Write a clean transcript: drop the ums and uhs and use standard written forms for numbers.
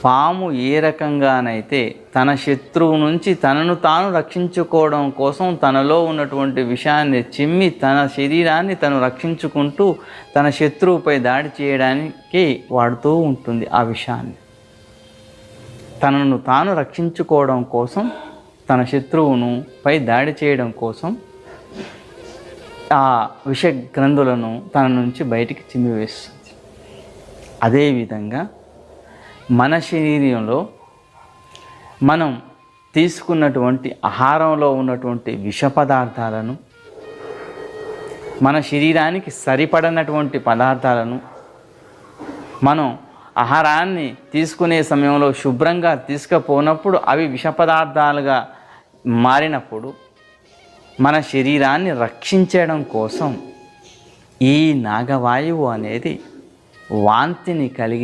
పాము ఏ రకంగానైతే తన శత్రువు నుంచి తనను తాను రక్షించుకోవడం కోసం తనలో ఉన్నటువంటి విషాన్ని చిమ్మి తన శరీరాన్ని తను రక్షించుకుంటూ తన శత్రువుపై దాడి చేయడానికి వాడుతూ ఉంటుంది. ఆ విషాన్ని తనను తాను రక్షించుకోవడం కోసం, తన శత్రువును పై దాడి చేయడం కోసం ఆ విష గ్రంథులను తన నుంచి బయటికి చిమ్మివేస్తుంది. అదేవిధంగా మన శరీరంలో మనం తీసుకున్నటువంటి ఆహారంలో ఉన్నటువంటి విష పదార్థాలను, మన శరీరానికి సరిపడనటువంటి పదార్థాలను మనం ఆహారాన్ని తీసుకునే సమయంలో శుభ్రంగా తీసుకుపోనప్పుడు అవి విష పదార్థాలుగా మారినప్పుడు మన శరీరాన్ని రక్షించడం కోసం ఈ నాగవాయువు అనేది వాంతిని కలిగి